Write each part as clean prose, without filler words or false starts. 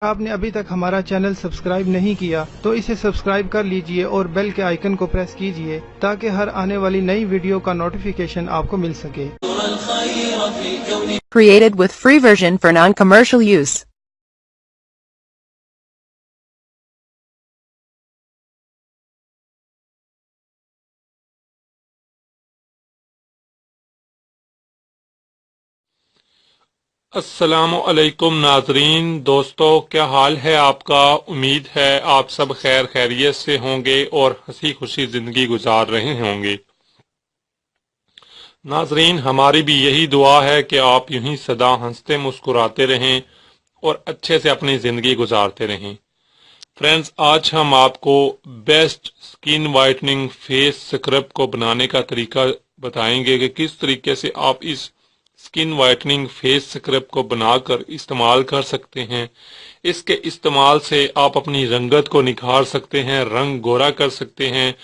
आपने अभी तक हमारा चैनल सब्सक्राइब नहीं किया तो इसे सब्सक्राइब कर लीजिए और बेल के आइकन को प्रेस कीजिए ताकि हर आने वाली नई वीडियो का नोटिफिकेशन आपको मिल सके। Created with free version for non-commercial use. अस्सलामु अलैकुम नाजरीन, दोस्तों क्या हाल है आपका। उम्मीद है आप सब खैर खैरियत से होंगे और हंसी खुशी जिंदगी गुजार रहे होंगे। नाजरीन, हमारी भी यही दुआ है कि आप यूं ही सदा हंसते मुस्कुराते रहें और अच्छे से अपनी जिंदगी गुजारते रहें। फ्रेंड्स, आज हम आपको best skin whitening face scrub को बनाने का तरीका बताएंगे कि किस तरीके से आप इस स्किन वाइटनिंग फेस स्क्रब को बनाकर इस्तेमाल कर सकते हैं। इसके इस्तेमाल से आप अपनी रंगत को निखार सकते हैं, रंग गोरा कर सकते हैं,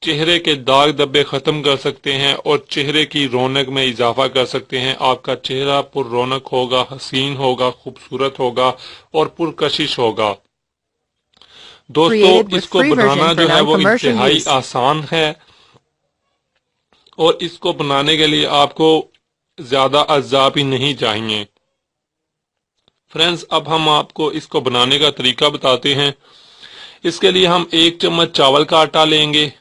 चेहरे के दाग धब्बे खत्म कर सकते हैं और चेहरे की रौनक में इजाफा कर सकते हैं। आपका चेहरा पुर रौनक होगा, हसीन होगा, खूबसूरत होगा और पुरकशिश होगा। दोस्तों, इसको बनाना जो है वो इंतहाई आसान है और इसको बनाने के लिए आपको ज्यादा अज्जा भी नहीं चाहिए। फ्रेंड्स, अब हम आपको इसको बनाने का तरीका बताते हैं। इसके लिए हम 1 चम्मच चावल का आटा लेंगे,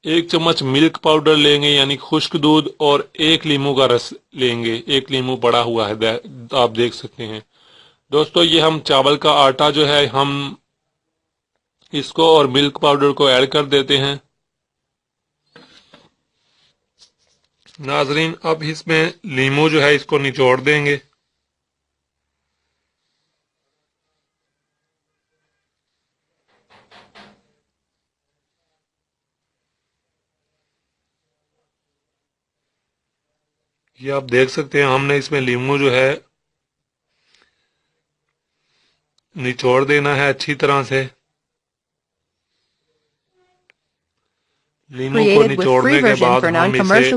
1 चम्मच मिल्क पाउडर लेंगे यानी खुश्क दूध और 1 लीमू का रस लेंगे। 1 लीमू पड़ा हुआ है, आप देख सकते हैं। दोस्तों, ये हम चावल का आटा जो है हम इसको और मिल्क पाउडर को ऐड कर देते हैं। नाजरीन, अब इसमें लीमू जो है इसको निचोड़ देंगे। ये आप देख सकते हैं, हमने इसमें लीमू जो है निचोड़ देना है अच्छी तरह से। लीमू को निचोड़ने के बाद हम इसे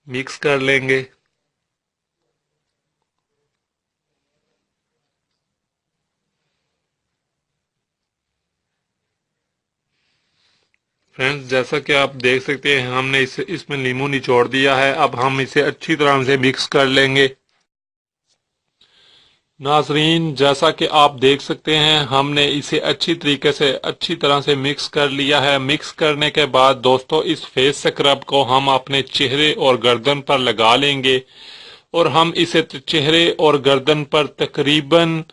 मिक्स कर लेंगे। फ्रेंड्स, जैसा कि आप देख सकते हैं, हमने इसमें लीमू निचोड़ दिया है। अब हम इसे अच्छी तरह से मिक्स कर लेंगे। नाजरीन, जैसा कि आप देख सकते हैं, हमने इसे अच्छी तरह से मिक्स कर लिया है। मिक्स करने के बाद दोस्तों, इस फेस स्क्रब को हम अपने चेहरे और गर्दन पर लगा लेंगे और हम इसे चेहरे और गर्दन पर तकरीबन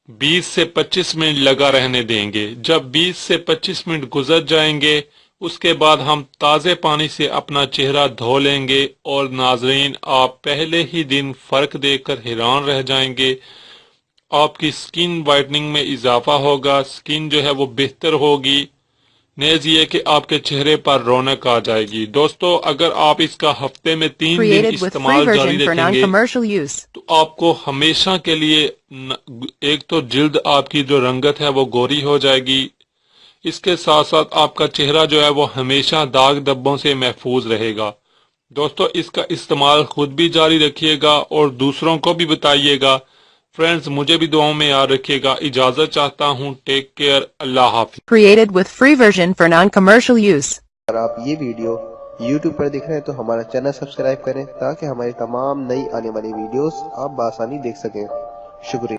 20 से 25 मिनट लगा रहने देंगे। जब 20 से 25 मिनट गुजर जाएंगे, उसके बाद हम ताज़े पानी से अपना चेहरा धो लेंगे और नाजरीन, आप पहले ही दिन फर्क देखकर हैरान रह जाएंगे। आपकी स्किन वाइटनिंग में इजाफा होगा, स्किन जो है वो बेहतर होगी, नेज़ ये कि आपके चेहरे पर रौनक आ जाएगी। दोस्तों, अगर आप इसका हफ्ते में 3 दिन इस्तेमाल जारी रखेंगे तो आपको हमेशा के लिए एक तो जिल्द आपकी जो रंगत है वो गोरी हो जाएगी, इसके साथ साथ आपका चेहरा जो है वो हमेशा दाग धब्बों से महफूज रहेगा। दोस्तों, इसका इस्तेमाल खुद भी जारी रखिएगा और दूसरों को भी बताइएगा। फ्रेंड्स, मुझे भी दुआओं में याद रखिएगा। इजाजत चाहता हूँ। Take care. अल्लाह हाफिज। Created with free version for non-commercial use. अगर आप ये वीडियो YouTube पर देख रहे हैं तो हमारा चैनल सब्सक्राइब करें ताकि हमारी तमाम नई आने वाली वीडियोस आप बआसानी देख सकें। शुक्रिया।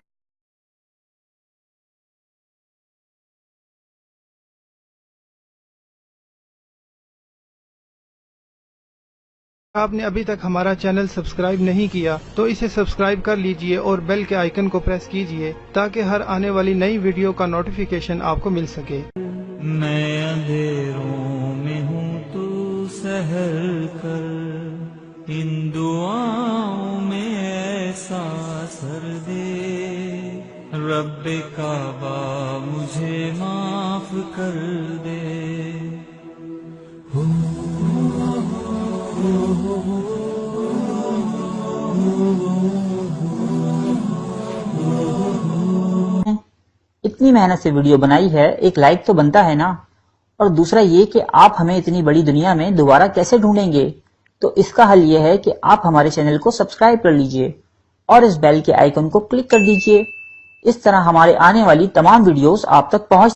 आपने अभी तक हमारा चैनल सब्सक्राइब नहीं किया तो इसे सब्सक्राइब कर लीजिए और बेल के आइकन को प्रेस कीजिए ताकि हर आने वाली नई वीडियो का नोटिफिकेशन आपको मिल सके। मैं अंधेरों में हूँ, तू सहर कर, इन दुआओं में ऐसा असर दे, रब्बे काबा मुझे माफ कर दे। इतनी मेहनत से वीडियो बनाई है, एक लाइक तो बनता है ना। और दूसरा ये कि आप हमें इतनी बड़ी दुनिया में दोबारा कैसे ढूंढेंगे। تو اس کا حل یہ ہے کہ آپ ہمارے چینل کو سبسکرائب کر لیجئے اور اس بیل کے آئیکن کو کلک کر دیجئے۔ اس طرح ہمارے آنے والی تمام ویڈیوز آپ تک پہنچ